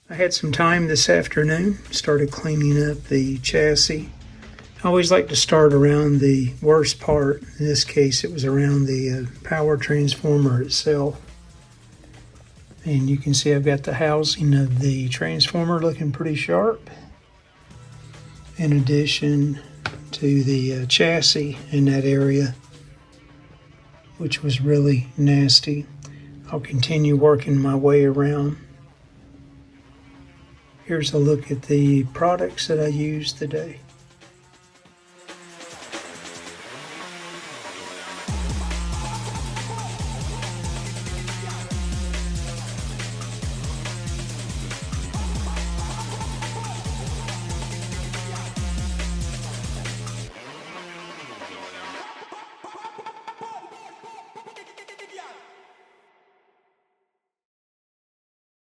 I had some time this afternoon, started cleaning up the chassis. I always like to start around the worst part. In this case, it was around the power transformer itself. And you can see I've got the housing of the transformer looking pretty sharp, in addition to the chassis in that area, which was really nasty. I'll continue working my way around. Here's a look at the products that I used today.